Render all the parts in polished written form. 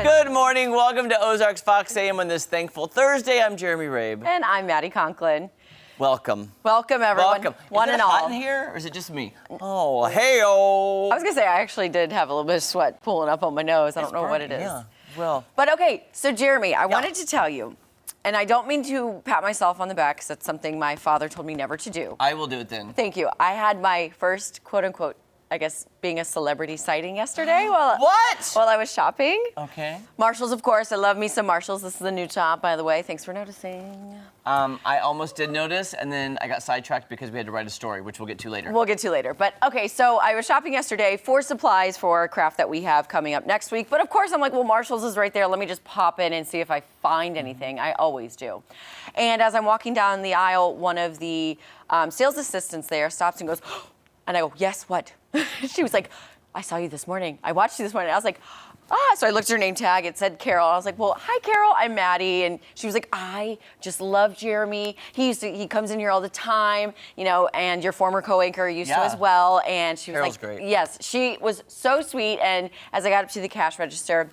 happen? Good morning. Welcome to Ozarks Fox AM on this thankful Thursday. I'm Jeremy Rabe. And I'm Maddie Conklin. Welcome. Welcome, everyone. Welcome. One is it and hot all. in here, or is it just me? Oh, hey-oh. I was going to say, I actually did have a little bit of sweat pulling up on my nose. I don't know what it is. Yeah, well. But okay, so Jeremy, I wanted to tell you, and I don't mean to pat myself on the back, because that's something my father told me never to do. I will do it then. Thank you. I had my first, quote-unquote, I guess, being a celebrity sighting yesterday while I was shopping. Okay. Marshalls, of course. I love me some Marshalls. This is the new top, by the way. Thanks for noticing. I almost did notice, and then I got sidetracked because we had to write a story, which we'll get to later. We'll get to later. But, okay, so I was shopping yesterday for supplies for a craft that we have coming up next week. But, of course, I'm like, well, Marshalls is right there. Let me just pop in and see if I find anything. I always do. And as I'm walking down the aisle, one of the sales assistants there stops and goes, and I go, yes, what? She was like, I saw you this morning. I watched you this morning. I was like, so I looked at her name tag. It said Carol. I was like, well, hi, Carol. I'm Maddie. And she was like, I just love Jeremy. He comes in here all the time, you know, and your former co-anchor used to as well. And she was Carol's like, great. Yes, she was so sweet. And as I got up to the cash register,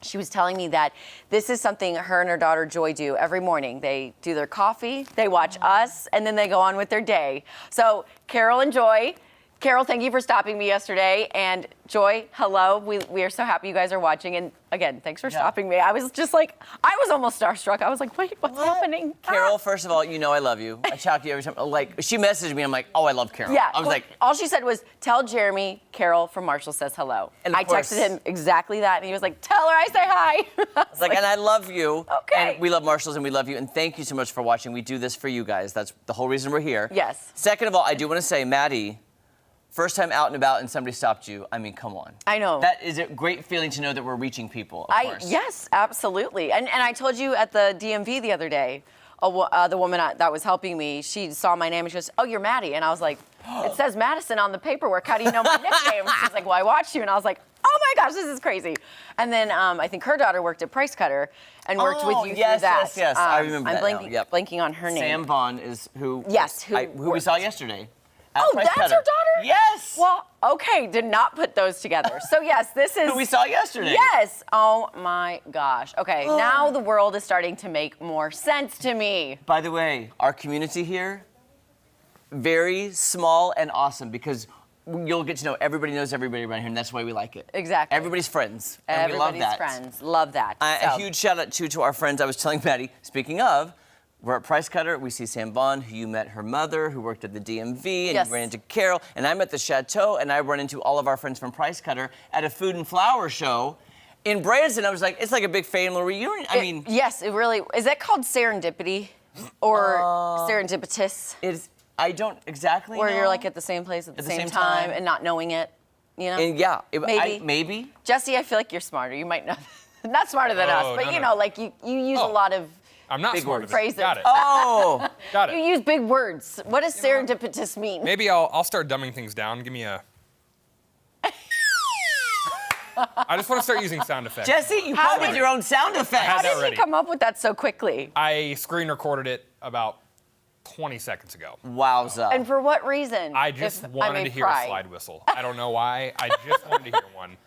she was telling me that this is something her and her daughter Joy do every morning. They do their coffee, they watch us, and then they go on with their day. So Carol and Joy. Carol, thank you for stopping me yesterday. And Joy, hello. We are so happy you guys are watching. And again, thanks for stopping me. I was just like, I was almost starstruck. I was like, wait, what's happening? Carol, first of all, you know I love you. I talk to you every time. Like, she messaged me. I'm like, oh, I love Carol. Yeah. I was like, all she said was, tell Jeremy Carol from Marshall says hello. And I texted him exactly that. And he was like, tell her I say hi. I was like, and I love you. Okay. And we love Marshalls and we love you. And thank you so much for watching. We do this for you guys. That's the whole reason we're here. Yes. Second of all, I do want to say, Maddie, first time out and about and somebody stopped you, I mean, come on. I know. That is a great feeling to know that we're reaching people, of course. Yes, absolutely. And I told you at the DMV the other day, the woman that was helping me, she saw my name and she goes, oh, you're Maddie. And I was like, it says Madison on the paperwork. How do you know my nickname? She's like, well, I watched you. And I was like, oh my gosh, this is crazy. And then I think her daughter worked at Price Cutter and worked with you through that. Yes, I remember I'm that now. Yep. blanking on her name. Sam Vaughn is who we saw yesterday. Oh, that's her daughter? Yes. Well, okay, did not put those together. So yes, this is who we saw yesterday. Yes. Oh my gosh. Okay, now the world is starting to make more sense to me. By the way, our community here, very small and awesome because you'll get to know everybody knows everybody around here, and that's why we like it. Exactly. Everybody's friends. And Everybody's we love that. friends. Love that. A huge shout out to our friends. I was telling Maddie, speaking of, we're at Price Cutter. We see Sam Vaughn, who you met her mother, who worked at the DMV, and you ran into Carol. And I'm at the Chateau, and I run into all of our friends from Price Cutter at a food and flower show in Branson. I was like, it's like a big family reunion. I mean, yes, it really is. That called serendipity or serendipitous? I don't exactly know. Where you're like at the same place at the same time and not knowing it, you know? And maybe. Jesse, I feel like you're smarter. You might know. Not smarter than us, but you know, like you use a lot of. I'm not smart. Phrases. Got it. Oh, got it. You use big words. What does serendipitous mean? Maybe I'll start dumbing things down. Give me a. I just want to start using sound effects. Jesse, you come with your own sound effects. How did you come up with that so quickly? I screen recorded it about 20 seconds ago. Wowza. And for what reason? I just wanted to hear a slide whistle. I don't know why. I just wanted to hear one.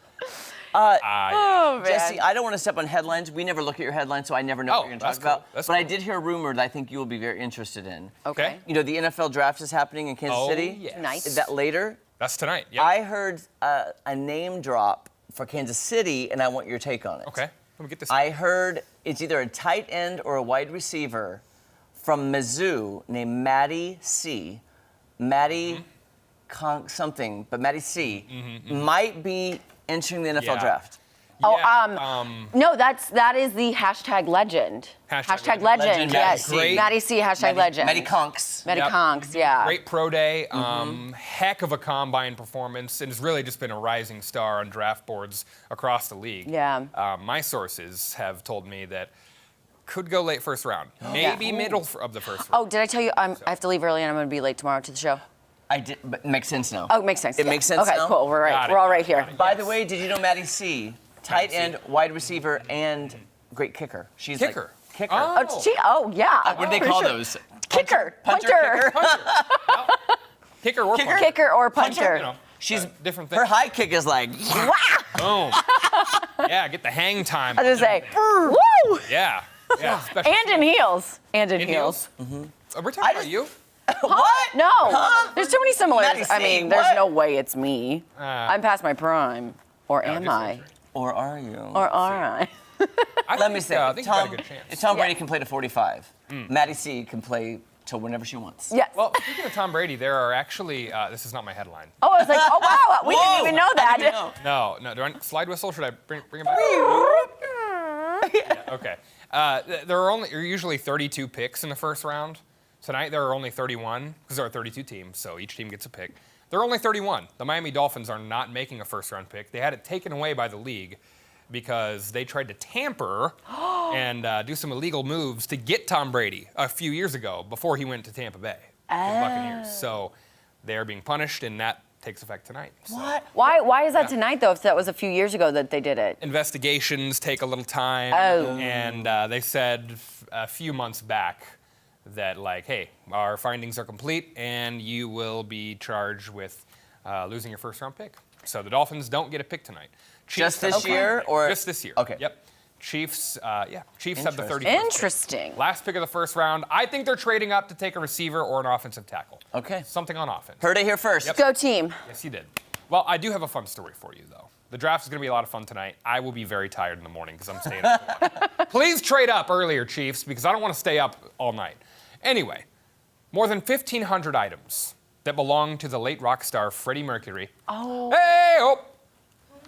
Oh, man. Jesse, I don't want to step on headlines. We never look at your headlines, so I never know what you're going to talk about. That's but I did hear a rumor that I think you will be very interested in. Okay. You know, the NFL draft is happening in Kansas City. Yes. Tonight. Is that later? That's tonight. Yep. I heard a name drop for Kansas City, and I want your take on it. Okay. Let me get this. I heard it's either a tight end or a wide receiver from Mizzou named Maddie C. Maddie something, but Maddie C. Might be entering the NFL draft. No, that is the hashtag legend. Hashtag legend. Yes. Great. Maddie C. Hashtag legend. Maddie Conks. Maddie Conks. Yeah. Great pro day. Heck of a combine performance, and has really just been a rising star on draft boards across the league. Yeah. My sources have told me that could go late first round, maybe middle of the first round. Oh, did I tell you I have to leave early and I'm going to be late tomorrow to the show? I did, but it makes sense now. Oh, it makes sense. It makes sense now? now? Cool. We're right. We're all right here. By the way, did you know Maddie C, tight end, wide receiver, and great kicker? She's Kicker. Like, kicker. Oh, yeah. What do they call those? Kicker. Punter. Punter. Kicker or punter. Kicker or punter. You know. She's different thing. Her high kick is like, Boom. Yeah, get the hang time. I was gonna say, woo! Yeah. Yeah. special- And in heels. And in In heels. heels? We're talking about you. what? No. There's too many similarities. Maddie I C, mean, there's what? no way it's me. I'm past my prime. Or am just I? Or are you? Or are I? Let me say, I think you got a good chance. Tom Brady can play to 45. Maddie C can play till whenever she wants. Yes. Well, speaking of Tom Brady, there are actually, this is not my headline. Oh, I was like, oh, wow. We didn't even know that. I didn't know. No. Do I slide whistle? Should I bring it back? Yeah, okay. There are usually 32 picks in the first round. Tonight there are only 31 because there are 32 teams, so each team gets a pick. There are only 31. The Miami Dolphins are not making a first-round pick. They had it taken away by the league because they tried to tamper and do some illegal moves to get Tom Brady a few years ago before he went to Tampa Bay to the Buccaneers. So they are being punished, and that takes effect tonight. So. What? Why is that tonight, though, if that was a few years ago that they did it? Investigations take a little time, Oh. and they said a few months back that, like, hey, our findings are complete, and you will be charged with losing your first-round pick. So the Dolphins don't get a pick tonight. Just this year, or just this year? Okay. Yep. Chiefs have the 31st pick. Interesting. Last pick of the first round. I think they're trading up to take a receiver or an offensive tackle. Okay. Something on offense. Heard it here first. Go team. Yes, you did. Well, I do have a fun story for you, though. The draft is going to be a lot of fun tonight. I will be very tired in the morning because I'm staying up. Please trade up earlier, Chiefs, because I don't want to stay up all night. Anyway, more than 1,500 items that belong to the late rock star Freddie Mercury. Oh. Hey, oh.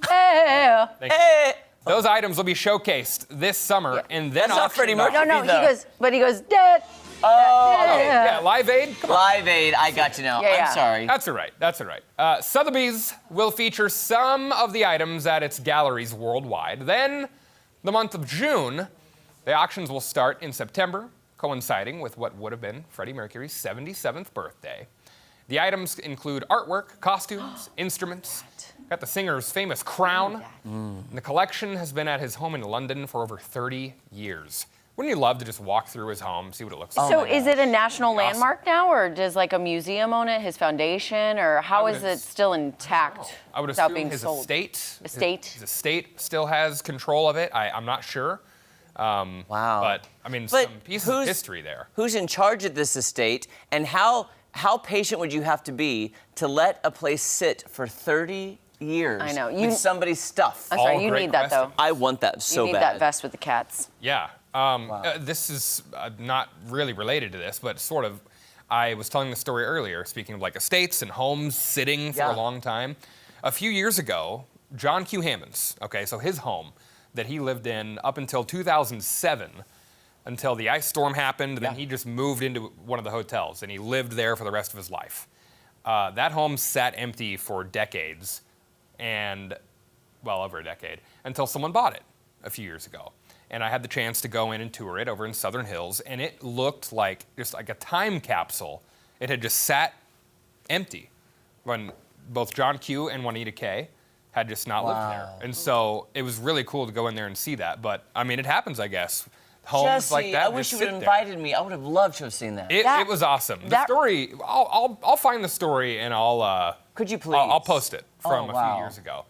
Hey. Thank you. Hey. Those items will be showcased this summer and then That's not Freddie auctioned off. Mercury. No, he goes, dead. Oh. Yeah, Live Aid. Come on. Live Aid, I got you now. Yeah, yeah. I'm sorry. That's all right. That's all right. Sotheby's will feature some of the items at its galleries worldwide. Then, the month of June, the auctions will start in September, coinciding with what would have been Freddie Mercury's 77th birthday. The items include artwork, costumes, instruments. Got the singer's famous crown. And the collection has been at his home in London for over 30 years. Wouldn't you love to just walk through his home, see what it looks like? So is it a national Awesome. landmark now, or does like a museum own it, his foundation, or how would is it still intact I would without assume being his sold? estate. Estate? His estate still has control of it. I'm not sure. Wow. But, I mean, But some pieces of history there. Who's in charge of this estate, and how patient would you have to be to let a place sit for 30 years I know. with somebody's stuff? I'm sorry, All you great need that though. questions. I want that so You need bad. that vest with the cats. Yeah. This is not really related to this, but sort of. I was telling the story earlier, speaking of like estates and homes sitting for Yeah. a long time. A few years ago, John Q. Hammond's, okay, so his home that he lived in up until 2007, until the ice storm happened, then he just moved into one of the hotels and he lived there for the rest of his life. That home sat empty for decades, and well over a decade, until someone bought it a few years ago. And I had the chance to go in and tour it over in Southern Hills, and it looked like just like a time capsule. It had just sat empty when both John Q. and Juanita K. had just not lived there. And so it was really cool to go in there and see that. But I mean, it happens, I guess. Homes Jesse, like that I wish just you would have sit there. invited me. I would have loved to have seen that. It was awesome. The story, I'll find the story and I'll Could you please? I'll post it from Oh, a wow. few years ago.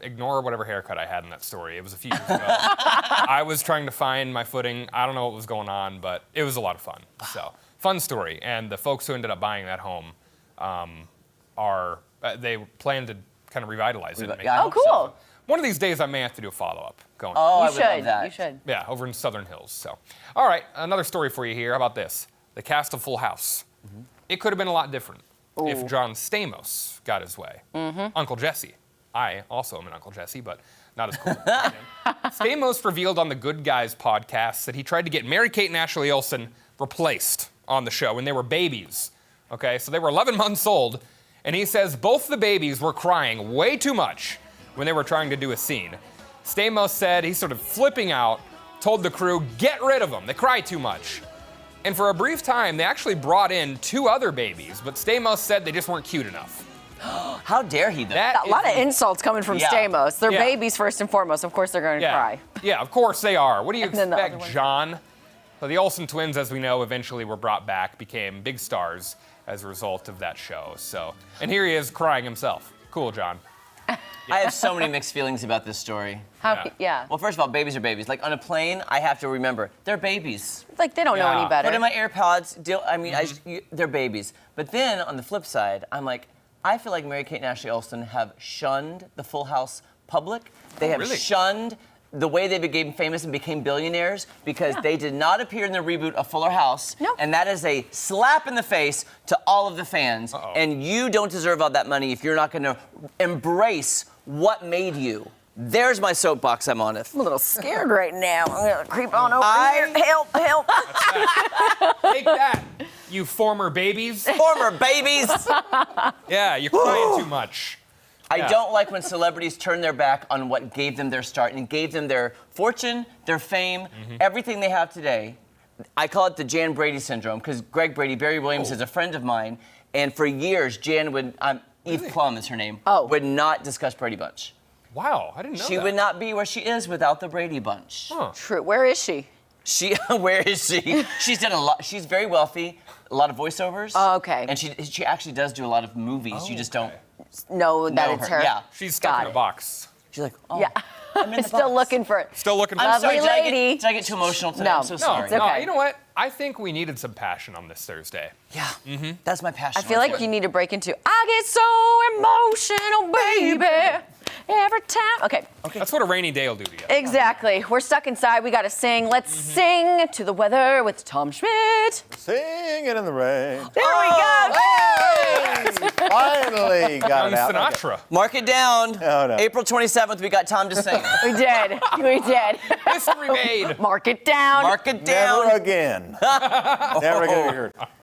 Ignore whatever haircut I had in that story. It was a few years ago. I was trying to find my footing. I don't know what was going on, but it was a lot of fun. So, fun story. And the folks who ended up buying that home they plan to kind of revitalize it. And make Yeah, I it hope Oh, cool. so. One of these days, I may have to do a follow-up going. Oh, I You would love should. that. You should. Yeah, over in Southern Hills. So, all right, another story for you here. How about this? The cast of Full House. It could have been a lot different if John Stamos got his way. Uncle Jesse. I also am an Uncle Jesse, but not as cool. Stamos revealed on the Good Guys podcast that he tried to get Mary-Kate and Ashley Olsen replaced on the show when they were babies. Okay, so they were 11 months old, and he says both the babies were crying way too much when they were trying to do a scene. Stamos said he's sort of flipping out, told the crew, get rid of them, they cry too much. And for a brief time, they actually brought in 2 other babies, but Stamos said they just weren't cute enough. How dare he, though? A lot of insults coming from Yeah. Stamos. They're Yeah. babies first and foremost. Of course they're going to cry. Yeah, of course they are. What do you And then the expect, other one. John? So the Olsen twins, as we know, eventually were brought back, became big stars as a result of that show. So, and here he is crying himself. Cool, John. I have so many mixed feelings about this story. Yeah. Well, first of all, babies are babies. Like on a plane, I have to remember they're babies. Like they don't know Yeah. any better. Put in my AirPods. They're babies. But then on the flip side, I'm like, I feel like Mary-Kate and Ashley Olsen have shunned the Full House public. They have really? shunned the way they became famous and became billionaires because they did not appear in the reboot of Fuller House. No. And that is a slap in the face to all of the fans. And you don't deserve all that money if you're not going to embrace what made you. There's my soapbox. I'm on it. I'm a little scared right now. I'm gonna creep on over here. Help! Take that, you former babies. Former babies. Yeah, you're crying too much. I don't like when celebrities turn their back on what gave them their start and gave them their fortune, their fame, everything they have today. I call it the Jan Brady syndrome because Greg Brady, Barry Williams, is a friend of mine, and for years Jan would, Eve Plum is her name, would not discuss Brady Bunch. Wow, I didn't know She that. would not be where she is without the Brady Bunch. Huh. True. Where is she? Where is she? She's done a lot. She's very wealthy, a lot of voiceovers. Oh, okay. And she actually does do a lot of movies. You just don't. No, that Know it's her, her. yeah. She's stuck Got in a it. box. She's like, oh, Yeah. I'm in the Still box. looking for it. Still looking for Lovely Sorry, lady. did I get too emotional today? No. I'm so No, sorry. it's okay. You know what? I think we needed some passion on this Thursday. Yeah, that's my passion. I feel like you need to break into I get so emotional, baby. Every time. Okay. That's what a rainy day will do to you. Exactly. We're stuck inside. We got to sing. Let's sing to the weather with Tom Schmidt. Singing in the rain. There we go. Finally got Young it out. Sinatra. Mark it down. Oh, no. April 27th, we got time to sing. We did. We did. History made. Mark it down. Mark it down. Never again. Never gonna be heard.